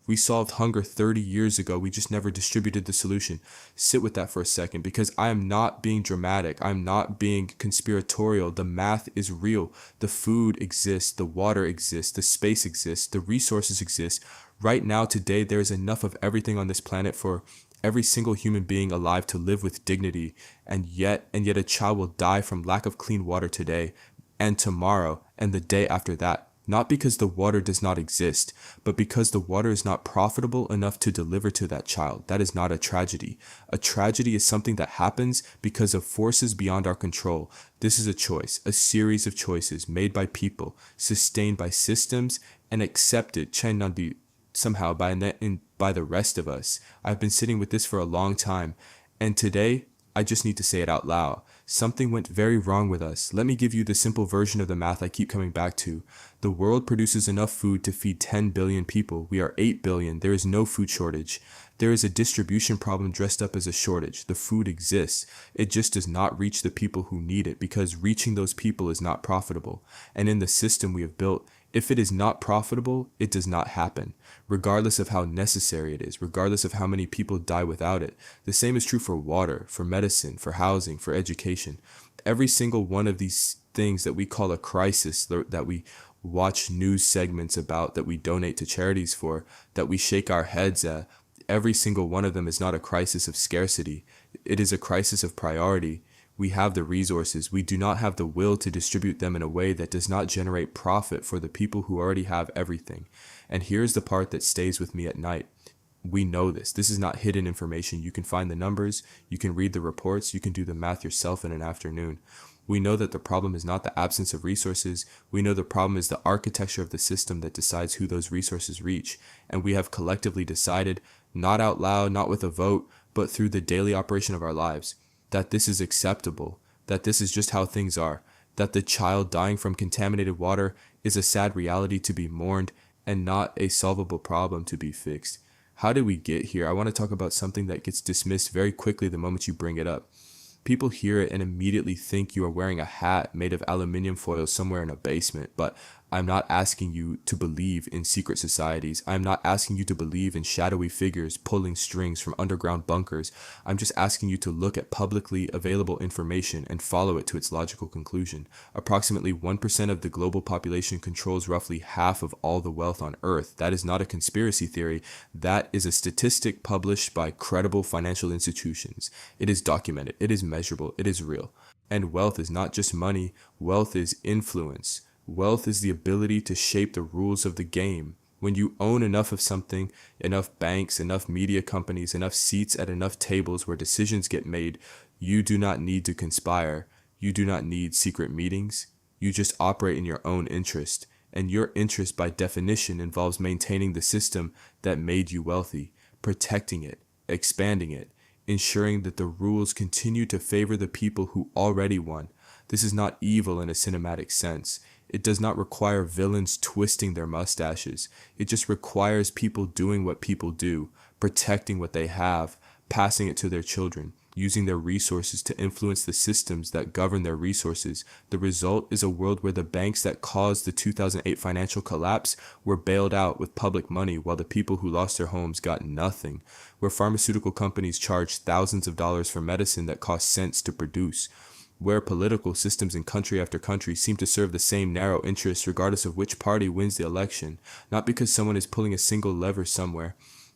We solved hunger 30 years ago. We just never distributed the solution. Sit with that for a second, because I am not being dramatic. I'm not being conspiratorial. The math is real. The food exists. The water exists. The space exists. The resources exist. Right now, today, there is enough of everything on this planet for every single human being alive to live with dignity. And yet a child will die from lack of clean water today and tomorrow and the day after that. Not because the water does not exist, but because the water is not profitable enough to deliver to that child. That is not a tragedy. A tragedy is something that happens because of forces beyond our control. This is a choice, a series of choices made by people, sustained by systems, and accepted somehow by the rest of us. I've been sitting with this for a long time, and today I just need to say it out loud. Something went very wrong with us. Let me give you the simple version of the math I keep coming back to. The world produces enough food to feed 10 billion people. We are 8 billion. There is no food shortage. There is a distribution problem dressed up as a shortage. The food exists. It just does not reach the people who need it, because reaching those people is not profitable. And in the system we have built, if it is not profitable, it does not happen, regardless of how necessary it is, regardless of how many people die without it. The same is true for water, for medicine, for housing, for education. Every single one of these things that we call a crisis, that we watch news segments about, that we donate to charities for, that we shake our heads at, every single one of them is not a crisis of scarcity. It is a crisis of priority. We have the resources. We do not have the will to distribute them in a way that does not generate profit for the people who already have everything. And here's the part that stays with me at night. We know this. This is not hidden information. You can find the numbers. You can read the reports. You can do the math yourself in an afternoon. We know that the problem is not the absence of resources. We know the problem is the architecture of the system that decides who those resources reach. And we have collectively decided, not out loud, not with a vote, but through the daily operation of our lives, that this is acceptable, that this is just how things are, that the child dying from contaminated water is a sad reality to be mourned and not a solvable problem to be fixed. How did we get here? I want to talk about something that gets dismissed very quickly the moment you bring it up. People hear it and immediately think you are wearing a hat made of aluminum foil somewhere in a basement, but I'm not asking you to believe in secret societies. I'm not asking you to believe in shadowy figures pulling strings from underground bunkers. I'm just asking you to look at publicly available information and follow it to its logical conclusion. Approximately 1% of the global population controls roughly half of all the wealth on Earth. That is not a conspiracy theory. That is a statistic published by credible financial institutions. It is documented. It is measurable. It is real. And wealth is not just money. Wealth is influence. Wealth is the ability to shape the rules of the game. When you own enough of something, enough banks, enough media companies, enough seats at enough tables where decisions get made, you do not need to conspire. You do not need secret meetings. You just operate in your own interest. And your interest, by definition, involves maintaining the system that made you wealthy, protecting it, expanding it, ensuring that the rules continue to favor the people who already won. This is not evil in a cinematic sense. It does not require villains twisting their mustaches. It just requires people doing what people do, protecting what they have, passing it to their children, using their resources to influence the systems that govern their resources. The result is a world where the banks that caused the 2008 financial collapse were bailed out with public money while the people who lost their homes got nothing, where pharmaceutical companies charge thousands of dollars for medicine that cost cents to produce, where political systems in country after country seem to serve the same narrow interests regardless of which party wins the election, not because someone is pulling a single lever somewhere,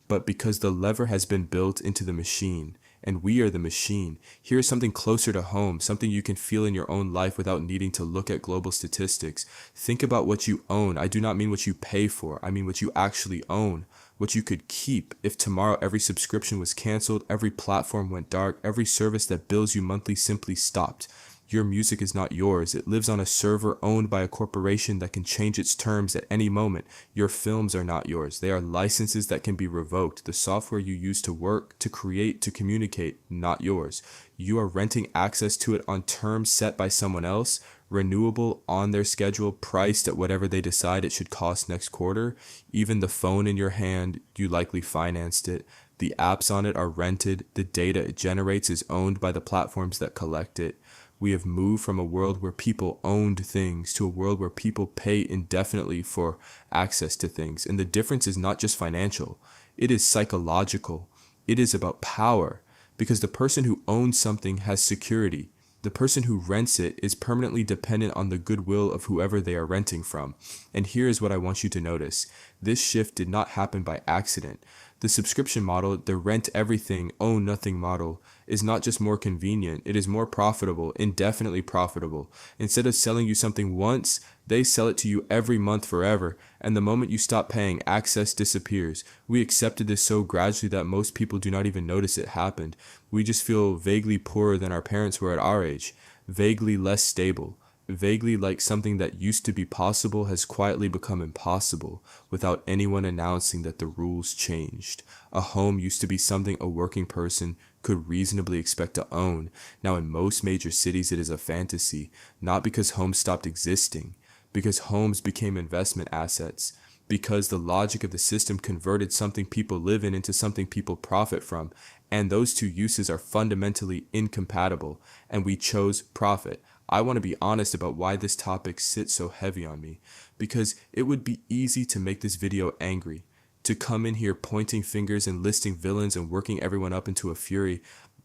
but because the lever has been built into the machine, and we are the machine. Here is something closer to home, something you can feel in your own life without needing to look at global statistics. Think about what you own. I do not mean what you pay for. I mean what you actually own, what you could keep if tomorrow every subscription was canceled, every platform went dark, every service that bills you monthly simply stopped. Your music is not yours. It lives on a server owned by a corporation that can change its terms at any moment. Your films are not yours. They are licenses that can be revoked. The software you use to work, to create, to communicate, not yours. You are renting access to it on terms set by someone else, renewable on their schedule, priced at whatever they decide it should cost next quarter. Even the phone in your hand, you likely financed it. The apps on it are rented. The data it generates is owned by the platforms that collect it. We have moved from a world where people owned things to a world where people pay indefinitely for access to things. And the difference is not just financial, it is psychological. It is about power, because the person who owns something has security. The person who rents it is permanently dependent on the goodwill of whoever they are renting from. And here is what I want you to notice. This shift did not happen by accident. The subscription model, the rent everything, own nothing model, is not just more convenient, it is more profitable, indefinitely profitable. Instead of selling you something once, they sell it to you every month forever, and the moment you stop paying, access disappears. We accepted this so gradually that most people do not even notice it happened. We just feel vaguely poorer than our parents were at our age, vaguely less stable. Vaguely like something that used to be possible has quietly become impossible without anyone announcing that the rules changed. A home used to be something a working person could reasonably expect to own. Now in most major cities it is a fantasy, not because homes stopped existing, because homes became investment assets, because the logic of the system converted something people live in into something people profit from, and those two uses are fundamentally incompatible, and we chose profit. I want to be honest about why this topic sits so heavy on me, because it would be easy to make this video angry, to come in here pointing fingers and listing villains and working everyone up into a fury,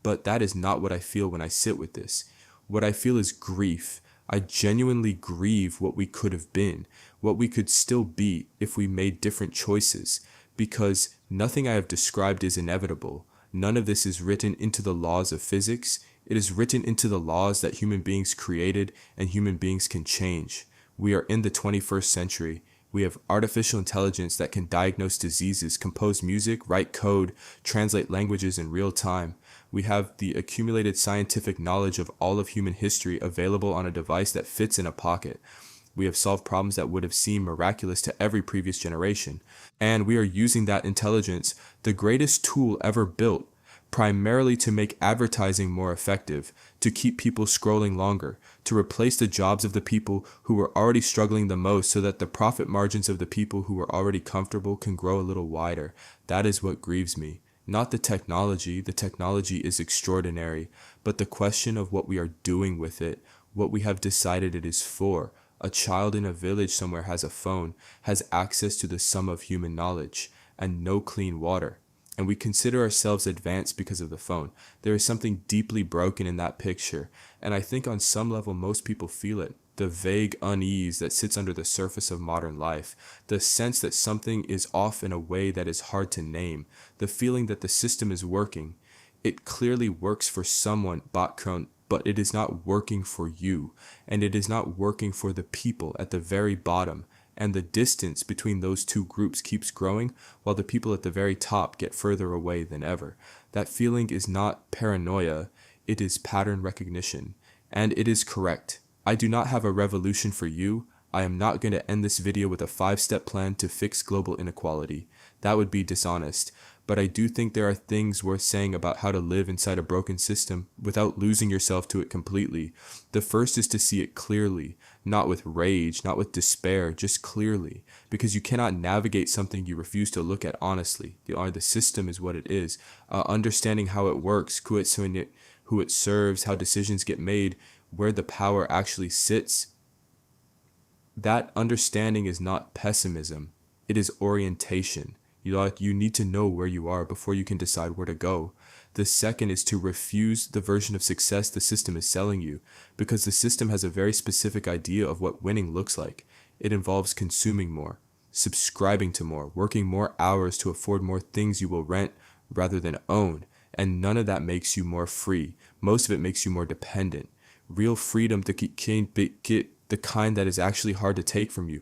but that is not what I feel when I sit with this. What I feel is grief. I genuinely grieve what we could have been, what we could still be if we made different choices, because nothing I have described is inevitable. None of this is written into the laws of physics. It is written into the laws that human beings created and human beings can change. We are in the 21st century. We have artificial intelligence that can diagnose diseases, compose music, write code, translate languages in real time. We have the accumulated scientific knowledge of all of human history available on a device that fits in a pocket. We have solved problems that would have seemed miraculous to every previous generation. And we are using that intelligence, the greatest tool ever built, primarily to make advertising more effective, to keep people scrolling longer, to replace the jobs of the people who were already struggling the most so that the profit margins of the people who were already comfortable can grow a little wider. That is what grieves me. Not the technology is extraordinary, but the question of what we are doing with it, what we have decided it is for. A child in a village somewhere has a phone, has access to the sum of human knowledge, and no clean water. And we consider ourselves advanced because of the phone. There is something deeply broken in that picture, and I think on some level most people feel it. The vague unease that sits under the surface of modern life, the sense that something is off in a way that is hard to name, the feeling that the system is working. It clearly works for someone, Batkron, but it is not working for you, and it is not working for the people at the very bottom. And the distance between those two groups keeps growing while the people at the very top get further away than ever. That feeling is not paranoia, it is pattern recognition. And it is correct. I do not have a revolution for you. I am not going to end this video with a 5-step plan to fix global inequality. That would be dishonest. But I do think there are things worth saying about how to live inside a broken system without losing yourself to it completely. The first is to see it clearly, not with rage, not with despair, just clearly, because you cannot navigate something you refuse to look at honestly. The system is what it is. Understanding how it works, who it serves, how decisions get made, where the power actually sits. That understanding is not pessimism, it is orientation. You need to know where you are before you can decide where to go. The second is to refuse the version of success the system is selling you, because the system has a very specific idea of what winning looks like. It involves consuming more, subscribing to more, working more hours to afford more things you will rent rather than own, and none of that makes you more free. Most of it makes you more dependent. Real freedom, the kind that is actually hard to take from you,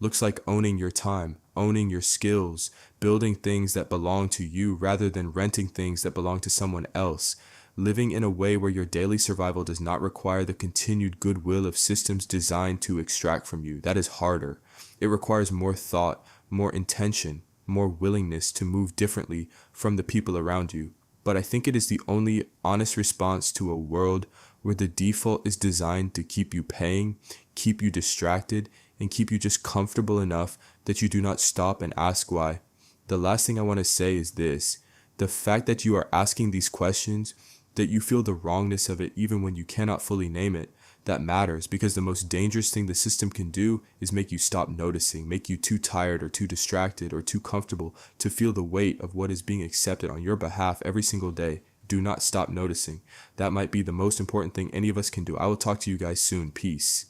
looks like owning your time, owning your skills, building things that belong to you rather than renting things that belong to someone else, living in a way where your daily survival does not require the continued goodwill of systems designed to extract from you. That is harder. It requires more thought, more intention, more willingness to move differently from the people around you. But I think it is the only honest response to a world where the default is designed to keep you paying, keep you distracted, and keep you just comfortable enough that you do not stop and ask why. The last thing I want to say is this. The fact that you are asking these questions that you feel the wrongness of it even when you cannot fully name it, that matters, because the most dangerous thing the system can do is make you stop noticing, make you too tired or too distracted or too comfortable to feel the weight of what is being accepted on your behalf every single day. Do not stop noticing. That might be the most important thing any of us can do. I will talk to you guys soon. Peace.